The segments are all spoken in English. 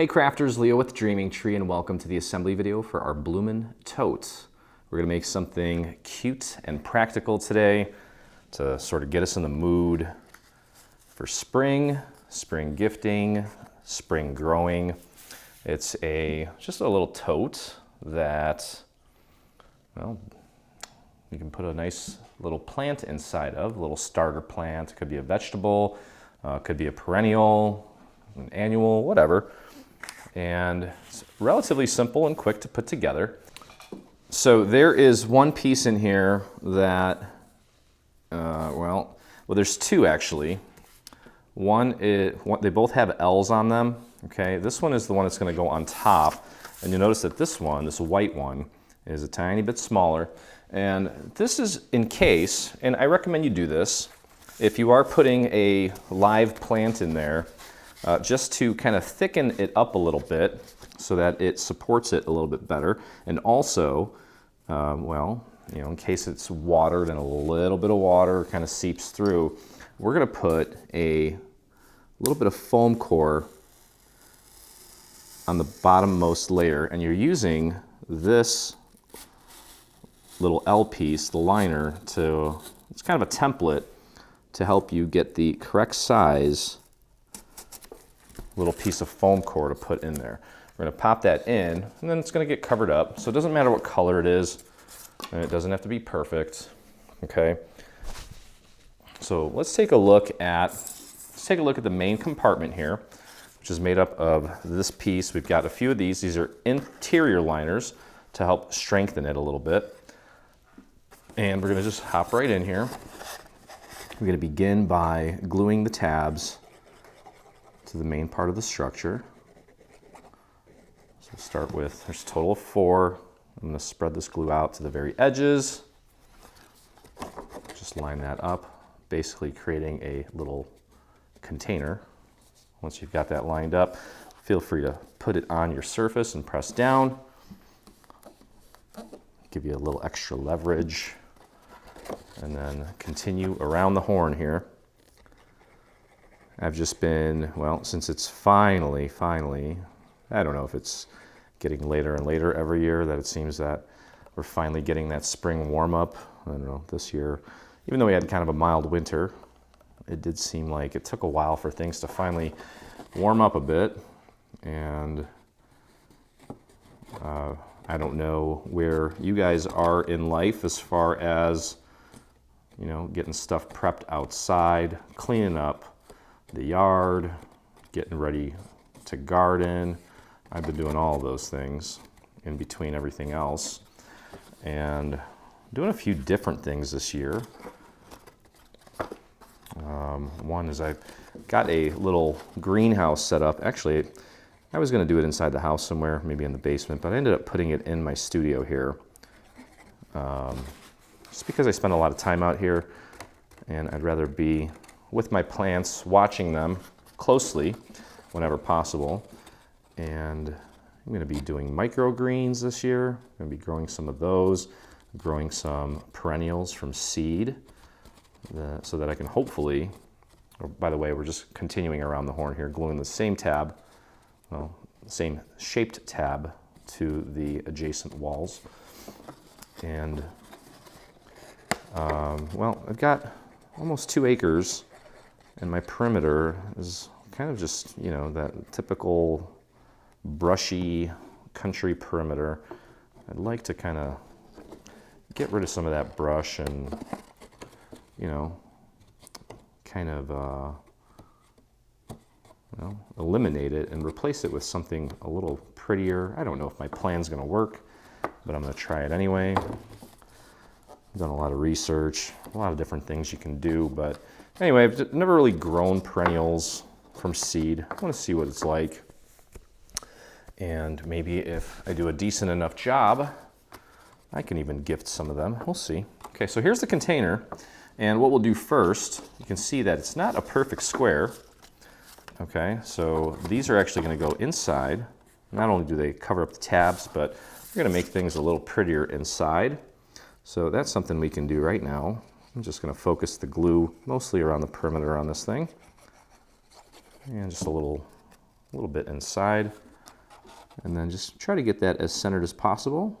Hey crafters, Leo with Dreaming Tree, and welcome to the assembly video for our Bloomin' Tote. We're gonna make something cute and practical today to sort of get us in the mood for spring gifting, spring growing. It's just a little tote that, well, you can put a nice little plant inside of, a little starter plant. It could be a vegetable, could be a perennial, an annual, whatever. And it's relatively simple and quick to put together. So there is one piece in here that, well, there's two actually. They both have L's on them, okay? This one is the one that's gonna go on top. And you'll notice that this one, this white one, is a tiny bit smaller. And this is in case, and I recommend you do this, if you are putting a live plant in there, just to kind of thicken it up a little bit so that it supports it a little bit better. And also, well, you know, in case it's watered and a little bit of water kind of seeps through, we're gonna put a little bit of foam core on the bottommost layer, and you're using this little L piece, the liner, it's kind of a template to help you get the correct size little piece of foam core to put in there. We're gonna pop that in, and then it's gonna get covered up. So it doesn't matter what color it is, and it doesn't have to be perfect, okay? So let's take a look at the main compartment here, which is made up of this piece. We've got a few of these. These are interior liners to help strengthen it a little bit. And we're gonna just hop right in here. We're gonna begin by gluing the tabs to the main part of the structure. So start with, there's a total of 4. I'm gonna spread this glue out to the very edges. Just line that up, basically creating a little container. Once you've got that lined up, feel free to put it on your surface and press down. Give you a little extra leverage. And then continue around the horn here. I've just been, well, since it's finally, I don't know if it's getting later and later every year that it seems that we're finally getting that spring warm up. I don't know, this year, even though we had kind of a mild winter, it did seem like it took a while for things to finally warm up a bit. And I don't know where you guys are in life as far as, you know, getting stuff prepped outside, cleaning up the yard, getting ready to garden. I've been doing all of those things in between everything else, and doing a few different things this year. One is I've got a little greenhouse set up. Actually, I was going to do it inside the house somewhere, maybe in the basement, but I ended up putting it in my studio here. Just because I spend a lot of time out here, and I'd rather be with my plants, watching them closely whenever possible. And I'm gonna be doing microgreens this year. I'm gonna be growing some of those, growing some perennials from seed, so that I can hopefully, by the way, we're just continuing around the horn here, gluing the same tab, well, same shaped tab to the adjacent walls. And, well, I've got almost 2 acres, and my perimeter is kind of just, you know, that typical brushy country perimeter. I'd like to kind of get rid of some of that brush and, you know, kind of, well, eliminate it and replace it with something a little prettier. I don't know if my plan's gonna work, but I'm gonna try it anyway. I've done a lot of research, a lot of different things you can do, but anyway, I've never really grown perennials from seed. I want to see what it's like. And maybe if I do a decent enough job, I can even gift some of them. We'll see. Okay, so here's the container. And what we'll do first, you can see that it's not a perfect square. Okay, so these are actually going to go inside. Not only do they cover up the tabs, but we're going to make things a little prettier inside. So that's something we can do right now. I'm just going to focus the glue mostly around the perimeter on this thing. And just a little bit inside. And then just try to get that as centered as possible.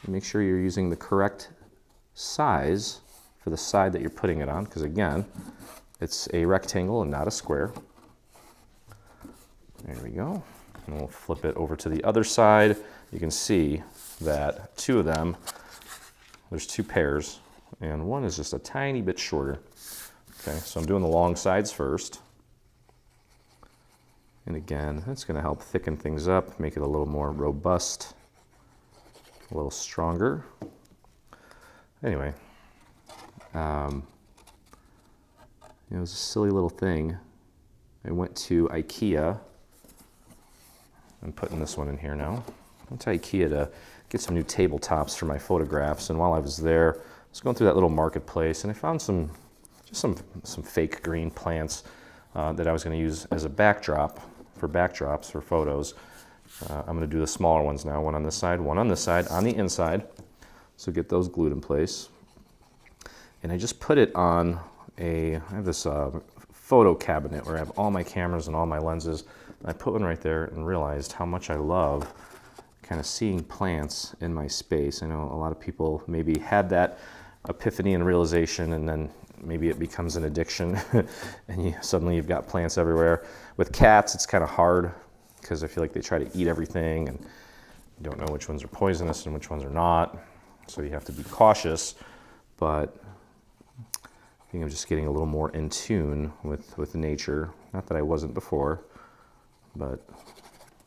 And make sure you're using the correct size for the side that you're putting it on, because again, it's a rectangle and not a square. There we go. And we'll flip it over to the other side. You can see that two of them, there's two pairs, and one is just a tiny bit shorter. Okay, so I'm doing the long sides first. And again, that's going to help thicken things up, make it a little more robust, a little stronger. Anyway, it was a silly little thing. I went to IKEA. I'm putting this one in here now. I went to IKEA to get some new tabletops for my photographs, and while I was there, I was going through that little marketplace, and I found some fake green plants that I was going to use as a backdrops for photos. I'm going to do the smaller ones now, one on this side, one on this side, on the inside. So get those glued in place. And I just put it on I have this photo cabinet where I have all my cameras and all my lenses. And I put one right there and realized how much I love kind of seeing plants in my space. I know a lot of people maybe had that epiphany and realization, and then maybe it becomes an addiction and suddenly you've got plants everywhere. With cats, it's kind of hard because I feel like they try to eat everything and you don't know which ones are poisonous and which ones are not. So you have to be cautious, but I think I'm just getting a little more in tune with nature. Not that I wasn't before, but I'm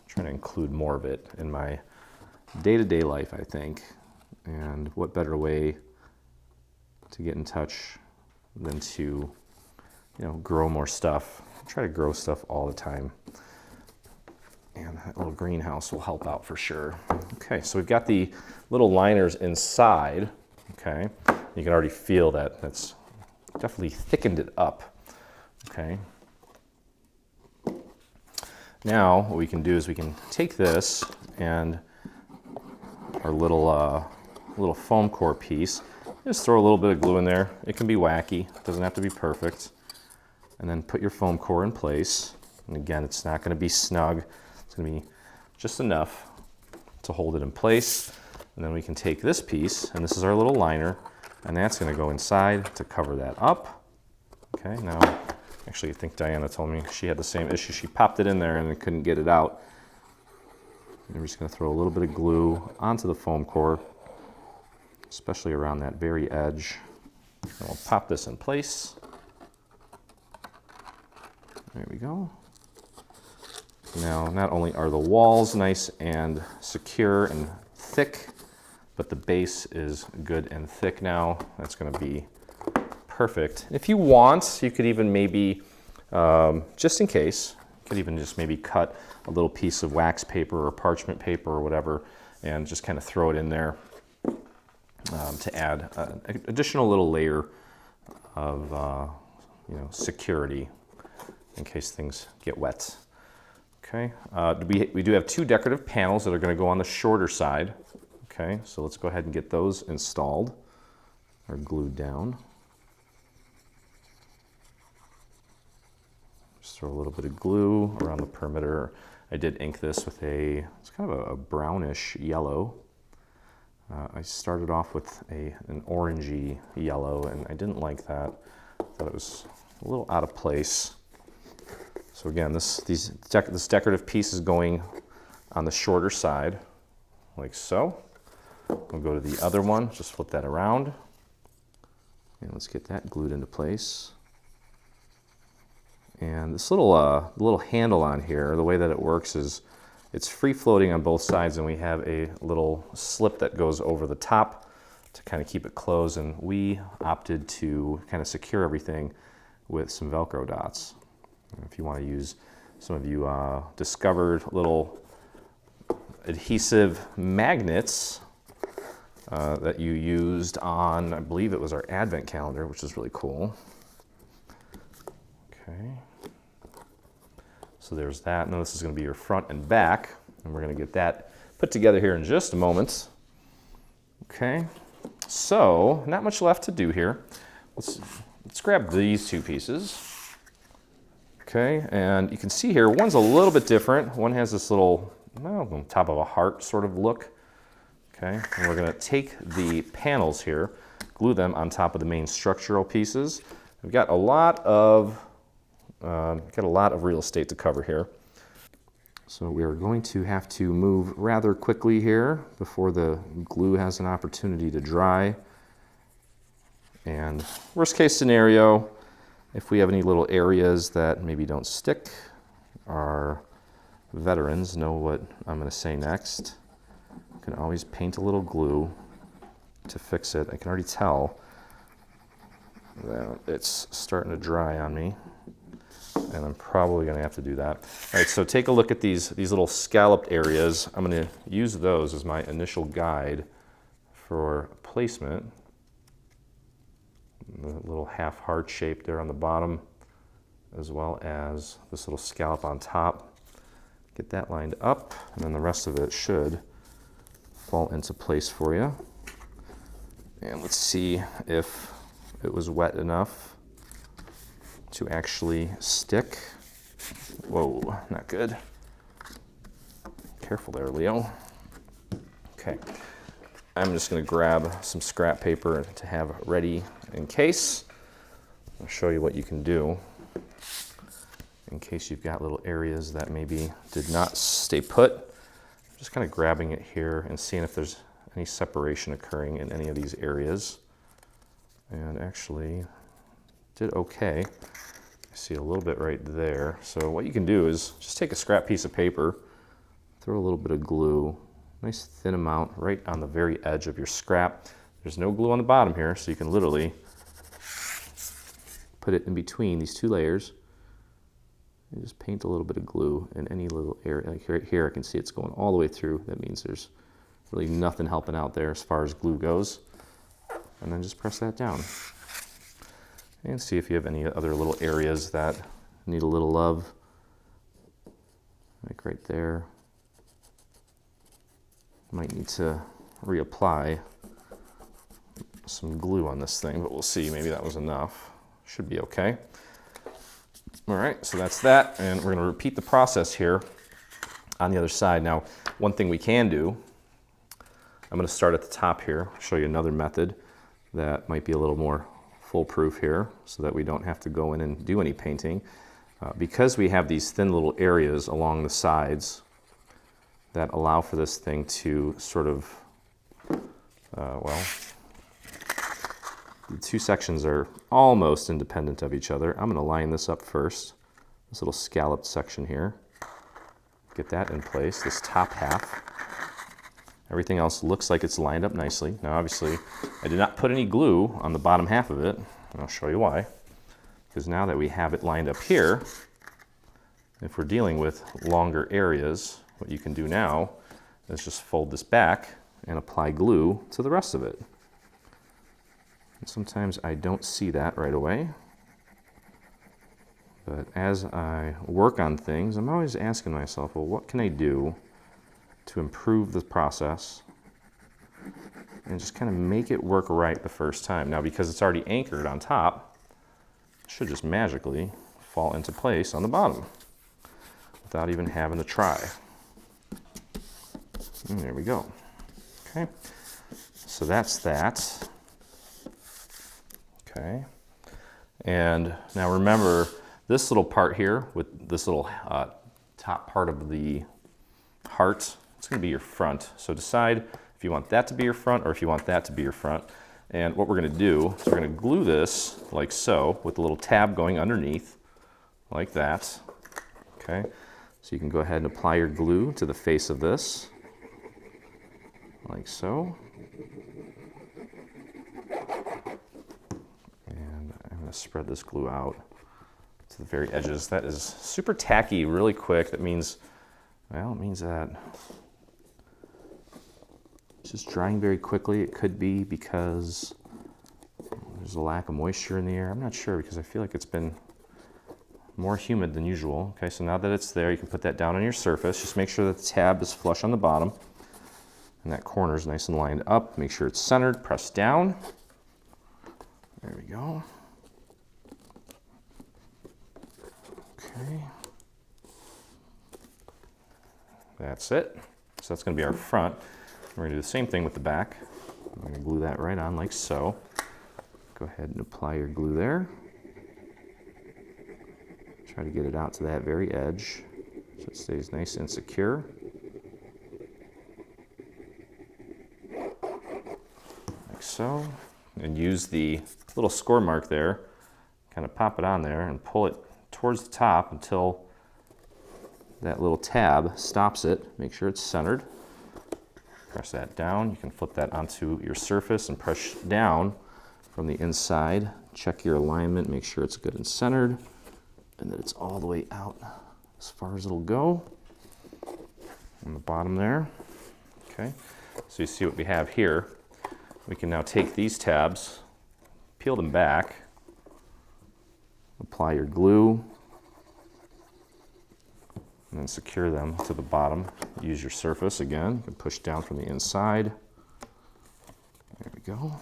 trying to include more of it in my day-to-day life, I think. And what better way to get in touch than to, grow more stuff. I try to grow stuff all the time. And that little greenhouse will help out for sure. Okay, so we've got the little liners inside. Okay, you can already feel that that's definitely thickened it up. Okay. Now what we can do is we can take this and our little foam core piece, just throw a little bit of glue in there. It can be wacky, it doesn't have to be perfect. And then put your foam core in place. And again, it's not going to be snug. It's going to be just enough to hold it in place. And then we can take this piece, and this is our little liner, and that's going to go inside to cover that up. Okay, now, actually, I think Diana told me she had the same issue. She popped it in there and couldn't get it out. And we're just going to throw a little bit of glue onto the foam core, especially around that very edge. And we'll pop this in place. There we go. Now, not only are the walls nice and secure and thick, but the base is good and thick now. That's going to be perfect. If you want, you could even maybe, just in case, you could even just maybe cut a little piece of wax paper or parchment paper or whatever and just kind of throw it in there to add an additional little layer of security in case things get wet. Okay, we do have two decorative panels that are going to go on the shorter side. Okay, so let's go ahead and get those installed or glued down. Just throw a little bit of glue around the perimeter. I did ink this with it's kind of a brownish yellow. I started off with an orangey yellow, and I didn't like that. I thought it was a little out of place. So again, this decorative piece is going on the shorter side, like so. We'll go to the other one, just flip that around, and let's get that glued into place. And this little handle on here, the way that it works is it's free floating on both sides, and we have a little slip that goes over the top to kind of keep it closed, and we opted to kind of secure everything with some Velcro dots. If you want to use, some of you discovered little adhesive magnets that you used on, I believe it was our advent calendar, which is really cool. Okay. So there's that. Now this is going to be your front and back, and we're going to get that put together here in just a moment. Okay. So not much left to do here. Let's grab these two pieces. Okay, and you can see here, one's a little bit different. One has this little well, on top of a heart sort of look. Okay, and we're going to take the panels here, glue them on top of the main structural pieces. We've got a lot of real estate to cover here. So we are going to have to move rather quickly here before the glue has an opportunity to dry. And worst case scenario, if we have any little areas that maybe don't stick, our veterans know what I'm going to say next. You can always paint a little glue to fix it. I can already tell that it's starting to dry on me, and I'm probably going to have to do that. All right, so take a look at these little scalloped areas. I'm going to use those as my initial guide for placement. The little half heart shape there on the bottom, as well as this little scallop on top. Get that lined up, and then the rest of it should fall into place for you. And let's see if it was wet enough to actually stick. Whoa, not good. Careful there, Leo. Okay, I'm just going to grab some scrap paper to have ready in case. I'll show you what you can do in case you've got little areas that maybe did not stay put. Just kind of grabbing it here and seeing if there's any separation occurring in any of these areas. And actually did okay. I see a little bit right there. So what you can do is just take a scrap piece of paper, throw a little bit of glue, nice thin amount right on the very edge of your scrap. There's no glue on the bottom here, so you can literally put it in between these two layers and just paint a little bit of glue in any little area. Like right here, I can see it's going all the way through. That means there's really nothing helping out there as far as glue goes. And then just press that down. And see if you have any other little areas that need a little love. Like right there. Might need to reapply some glue on this thing, but we'll see. Maybe that was enough. Should be okay. All right, so that's that, and we're going to repeat the process here on the other side. Now, one thing we can do, I'm going to start at the top here, show you another method that might be a little more foolproof here so that we don't have to go in and do any painting. Because we have these thin little areas along the sides that allow for this thing to sort of, well, the two sections are almost independent of each other. I'm going to line this up first, this little scalloped section here. Get that in place, this top half. Everything else looks like it's lined up nicely. Now obviously, I did not put any glue on the bottom half of it, and I'll show you why. Because now that we have it lined up here, if we're dealing with longer areas, what you can do now is just fold this back and apply glue to the rest of it. And sometimes I don't see that right away. But as I work on things, I'm always asking myself, well, what can I do to improve the process and just kind of make it work right the first time? Now, because it's already anchored on top, it should just magically fall into place on the bottom without even having to try. And there we go. Okay, so that's that. Okay, and now remember this little part here with this little top part of the heart, it's going to be your front. So decide if you want that to be your front or if you want that to be your front. And what we're going to do is we're going to glue this like so with a little tab going underneath like that. Okay, so you can go ahead and apply your glue to the face of this like so. And I'm going to spread this glue out to the very edges. That is super tacky really quick. That means, well, it means that it's just drying very quickly. It could be because there's a lack of moisture in the air. I'm not sure because I feel like it's been more humid than usual. Okay, so now that it's there, you can put that down on your surface. Just make sure that the tab is flush on the bottom and that corner is nice and lined up. Make sure it's centered, press down. There we go. Okay. That's it. So that's going to be our front. We're going to do the same thing with the back. I'm going to glue that right on like so. Go ahead and apply your glue there. Try to get it out to that very edge so it stays nice and secure. Like so. And use the little score mark there, kind of pop it on there and pull it towards the top until that little tab stops it. Make sure it's centered. Press that down. You can flip that onto your surface and press down from the inside. Check your alignment, make sure it's good and centered, and that it's all the way out as far as it'll go on the bottom there. Okay, so you see what we have here. We can now take these tabs, peel them back, apply your glue, and then secure them to the bottom. Use your surface again. You can push down from the inside. There we go.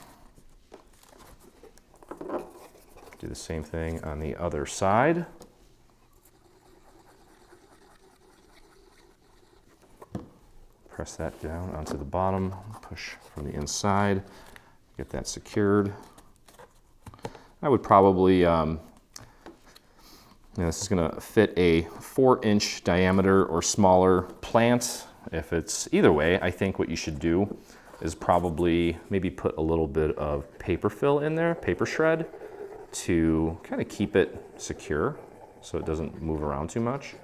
Do the same thing on the other side. Press that down onto the bottom, push from the inside, get that secured. I would probably, this is gonna fit a 4-inch diameter or smaller plant. If it's either way, I think what you should do is probably maybe put a little bit of paper fill in there, paper shred, to kind of keep it secure so it doesn't move around too much.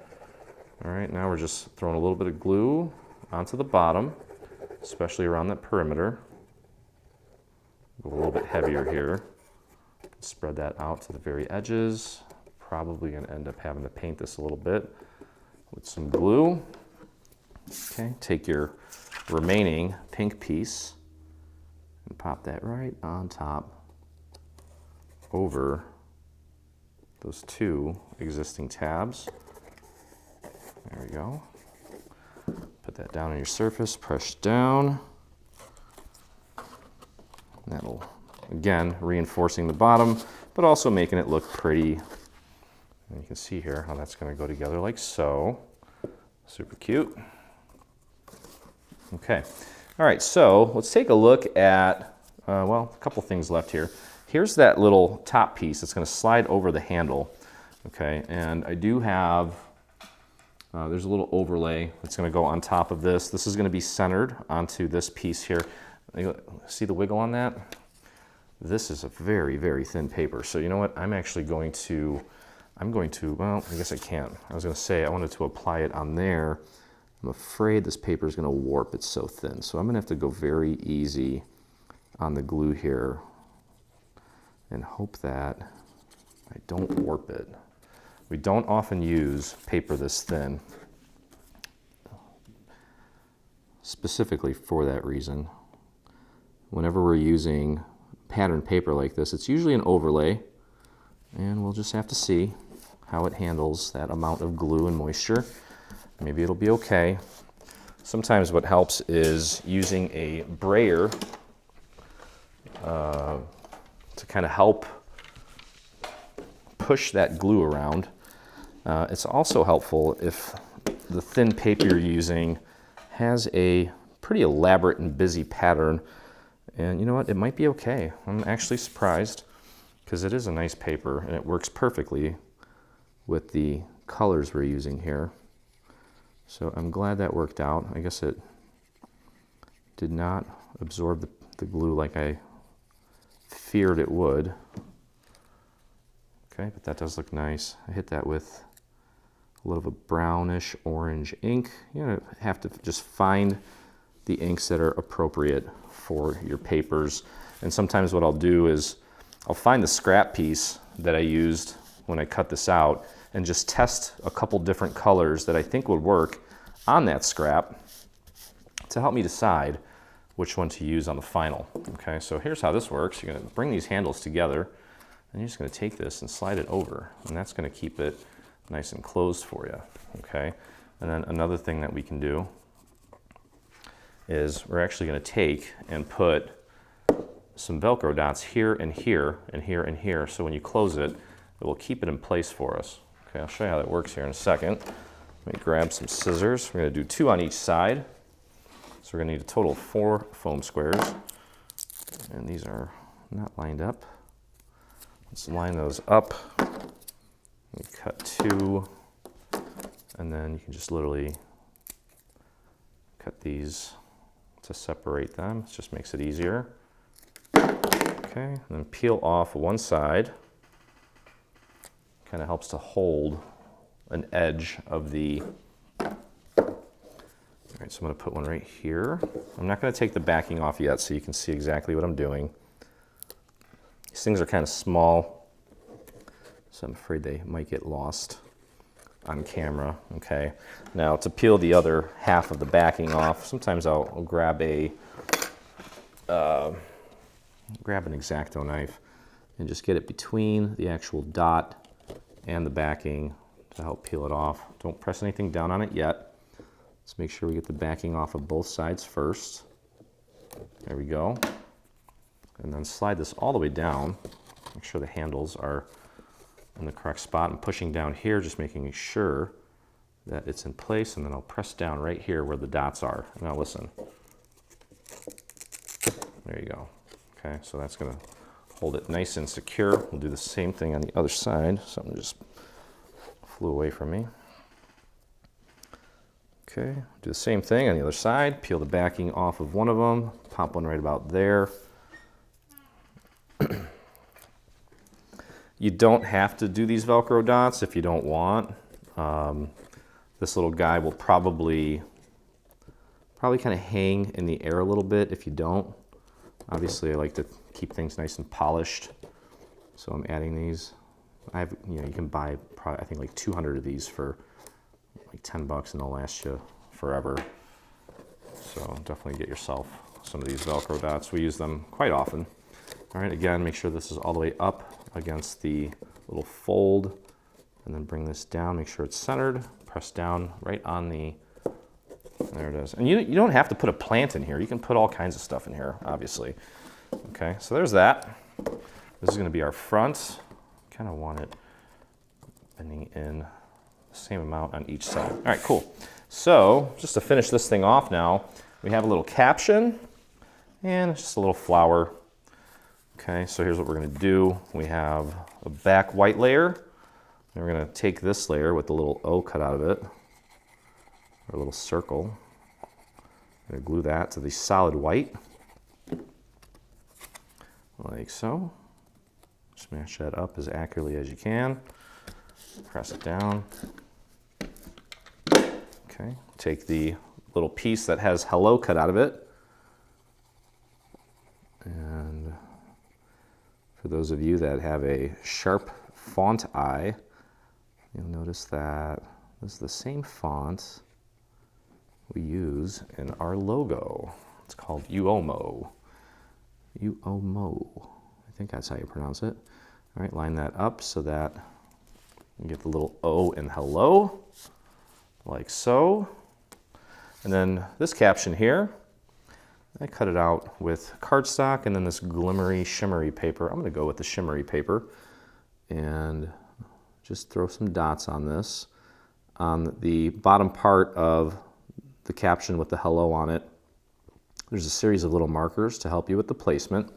All right, now we're just throwing a little bit of glue onto the bottom, especially around that perimeter. Go a little bit heavier here. Spread that out to the very edges. Probably gonna end up having to paint this a little bit with some glue. Okay, take your remaining pink piece and pop that right on top over those 2 existing tabs. There we go. Put that down on your surface, press down. That'll, again, reinforcing the bottom, but also making it look pretty. And you can see here how that's going to go together like so. Super cute. Okay. All right, so let's take a look at, well, a couple things left here. Here's that little top piece that's going to slide over the handle. Okay, and I do have, there's a little overlay that's going to go on top of this. This is going to be centered onto this piece here. See the wiggle on that? This is a very, very thin paper. So you know what? I'm actually going to, well, I guess I can't. I was going to say I wanted to apply it on there. I'm afraid this paper is going to warp. It's so thin. So I'm going to have to go very easy on the glue here and hope that I don't warp it. We don't often use paper this thin, specifically for that reason. Whenever we're using patterned paper like this, it's usually an overlay, and we'll just have to see how it handles that amount of glue and moisture. Maybe it'll be okay. Sometimes what helps is using a brayer to kind of help push that glue around. It's also helpful if the thin paper you're using has a pretty elaborate and busy pattern. And you know what? It might be okay. I'm actually surprised because it is a nice paper and it works perfectly with the colors we're using here. So I'm glad that worked out. I guess it did not absorb the glue like I feared it would. Okay, but that does look nice. I hit that with a little of a brownish orange ink. You know, have to just find the inks that are appropriate for your papers. And sometimes what I'll do is I'll find the scrap piece that I used when I cut this out and just test a couple different colors that I think would work on that scrap to help me decide which one to use on the final. Okay, so here's how this works. You're gonna bring these handles together and you're just gonna take this and slide it over, and that's gonna keep it nice and closed for you, okay? And then another thing that we can do is we're actually gonna take and put some Velcro dots here and here and here and here, so when you close it, it will keep it in place for us. Okay, I'll show you how that works here in a second. Let me grab some scissors. We're going to do 2 on each side. So we're going to need a total of 4 foam squares. And these are not lined up. Let's line those up. We cut 2. And then you can just literally cut these to separate them. It just makes it easier. Okay, and then peel off one side. Kind of helps to hold an edge of the... All right, so I'm going to put one right here. I'm not going to take the backing off yet so you can see exactly what I'm doing. These things are kind of small, so I'm afraid they might get lost on camera. Okay, now to peel the other half of the backing off, sometimes I'll grab an X-Acto knife and just get it between the actual dot and the backing to help peel it off. Don't press anything down on it yet. Let's make sure we get the backing off of both sides first. There we go. And then slide this all the way down. Make sure the handles are in the correct spot. I'm pushing down here, just making sure that it's in place, and then I'll press down right here where the dots are. Now listen. There you go. Okay, so that's gonna hold it nice and secure. We'll do the same thing on the other side. Something just flew away from me. Okay, do the same thing on the other side. Peel the backing off of one of them. Pop one right about there. You don't have to do these Velcro dots if you don't want. This little guy will probably kind of hang in the air a little bit if you don't. Obviously, I like to keep things nice and polished, so I'm adding these. You can buy probably, I think, like 200 of these for like $10, and they'll last you forever. So definitely get yourself some of these Velcro dots. We use them quite often. All right, again, make sure this is all the way up against the little fold, and then bring this down. Make sure it's centered. Press down right on the. There it is. And you don't have to put a plant in here. You can put all kinds of stuff in here, obviously. Okay, so there's that. This is going to be our front. Kind of want it bending in the same amount on each side. All right, cool. So just to finish this thing off now, we have a little caption and just a little flower. Okay, so here's what we're going to do. We have a back white layer. And we're going to take this layer with the little O cut out of it, or a little circle. I'm going to glue that to the solid white, like so. Smash that up as accurately as you can. Press it down. Okay, take the little piece that has hello cut out of it. And for those of you that have a sharp font eye, you'll notice that this is the same font we use in our logo. It's called UOMO. UOMO. I think that's how you pronounce it. All right, line that up so that you get the little O in hello, like so. And then this caption here, I cut it out with cardstock and then this glimmery, shimmery paper. I'm gonna go with the shimmery paper and just throw some dots on this. On the bottom part of the caption with the hello on it, there's a series of little markers to help you with the placement.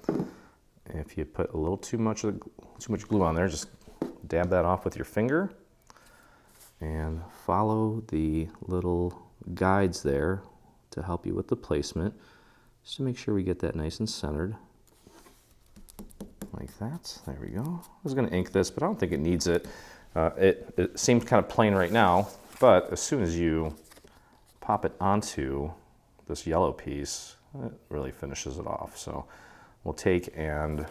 If you put a little too much glue on there, just dab that off with your finger and follow the little guides there to help you with the placement, just to make sure we get that nice and centered. Like that. There we go. I was going to ink this, but I don't think it needs it. It seems kind of plain right now, but as soon as you pop it onto this yellow piece, it really finishes it off. So we'll take and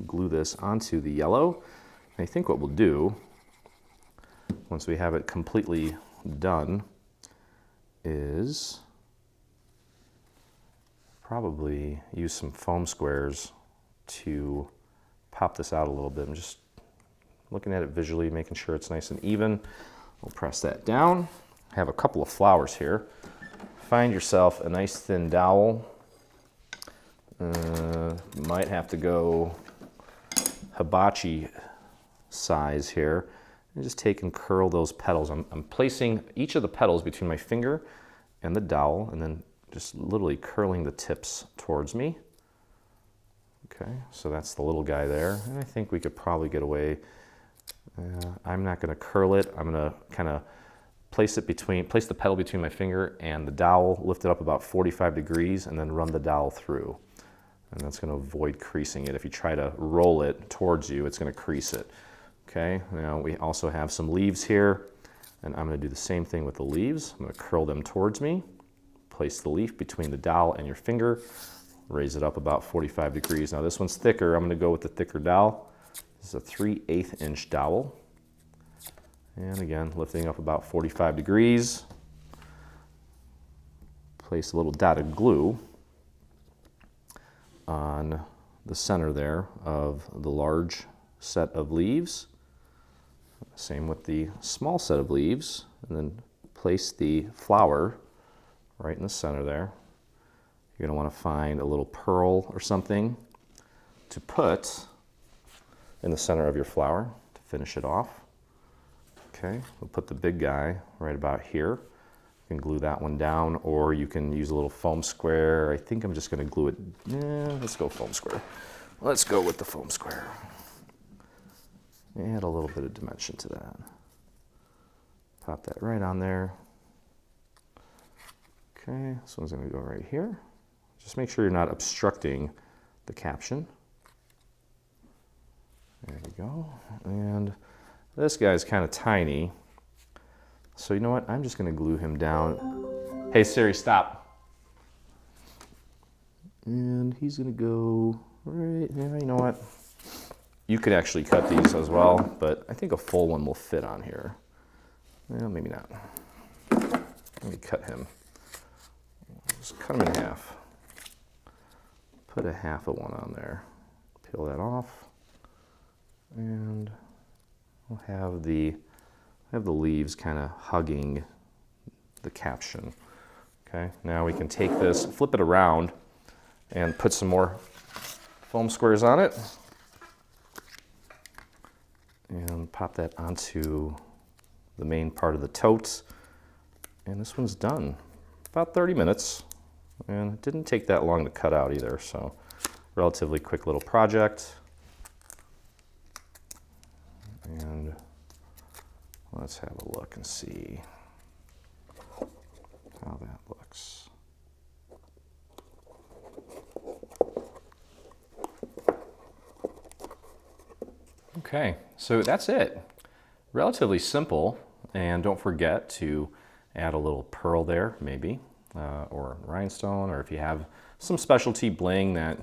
glue this onto the yellow. And I think what we'll do, once we have it completely done, is probably use some foam squares to pop this out a little bit. I'm just looking at it visually, making sure it's nice and even. We'll press that down. I have a couple of flowers here. Find yourself a nice thin dowel. Might have to go hibachi size here and just take and curl those petals. I'm placing each of the petals between my finger and the dowel, and then just literally curling the tips towards me. Okay, so that's the little guy there, and I think we could probably get away. I'm not going to curl it. I'm going to kind of place the petal between my finger and the dowel, lift it up about 45 degrees, and then run the dowel through. And that's going to avoid creasing it. If you try to roll it towards you, it's going to crease it. Okay, now we also have some leaves here, and I'm going to do the same thing with the leaves. I'm going to curl them towards me, place the leaf between the dowel and your finger, raise it up about 45 degrees. Now this one's thicker. I'm going to go with the thicker dowel. This is a 3/8 inch dowel. And again, lifting up about 45 degrees. Place a little dotted glue on the center there of the large set of leaves. Same with the small set of leaves. And then place the flower right in the center there. You're going to want to find a little pearl or something to put in the center of your flower to finish it off. Okay, we'll put the big guy right about here. You can glue that one down, or you can use a little foam square. I think I'm just going to glue it. Let's go foam square. Let's go with the foam square. Add a little bit of dimension to that. Pop that right on there. Okay, this one's going to go right here. Just make sure you're not obstructing the caption. There we go. And this guy's kind of tiny. So you know what? I'm just going to glue him down. Hey Siri, stop. And he's going to go right there. You know what? You could actually cut these as well, but I think a full one will fit on here. Well, maybe not. Let me cut him. Just cut him in half. Put a half of one on there. Peel that off. And we'll have the leaves kind of hugging the caption. Okay, now we can take this, flip it around, and put some more foam squares on it. And pop that onto the main part of the tote. And this one's done. About 30 minutes. And it didn't take that long to cut out either, so relatively quick little project. And let's have a look and see how that looks. Okay, so that's it. Relatively simple, and don't forget to add a little pearl there, maybe, or rhinestone, or if you have some specialty bling that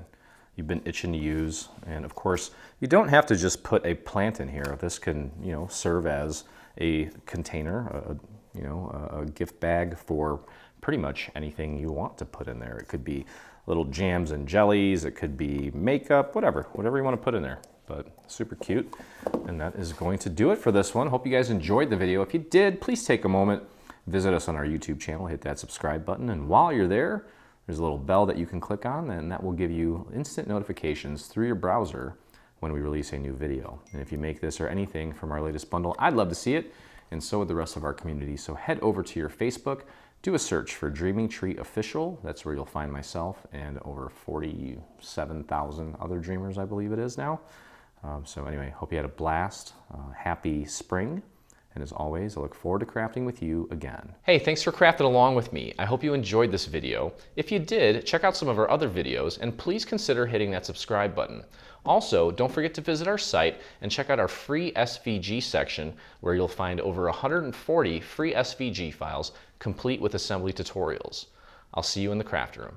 you've been itching to use. And of course, you don't have to just put a plant in here. This can, serve as a container, a gift bag for pretty much anything you want to put in there. It could be little jams and jellies, it could be makeup, whatever you want to put in there. But super cute. And that is going to do it for this one. Hope you guys enjoyed the video. If you did, please take a moment, visit us on our YouTube channel, hit that subscribe button, and while you're there, there's a little bell that you can click on, and that will give you instant notifications through your browser when we release a new video. And if you make this or anything from our latest bundle, I'd love to see it, and so would the rest of our community. So head over to your Facebook, do a search for Dreaming Tree Official. That's where you'll find myself and over 47,000 other dreamers, I believe it is now. So anyway, hope you had a blast. Happy spring. And as always, I look forward to crafting with you again. Hey, thanks for crafting along with me. I hope you enjoyed this video. If you did, check out some of our other videos, and please consider hitting that subscribe button. Also, don't forget to visit our site and check out our free SVG section, where you'll find over 140 free SVG files complete with assembly tutorials. I'll see you in the craft room.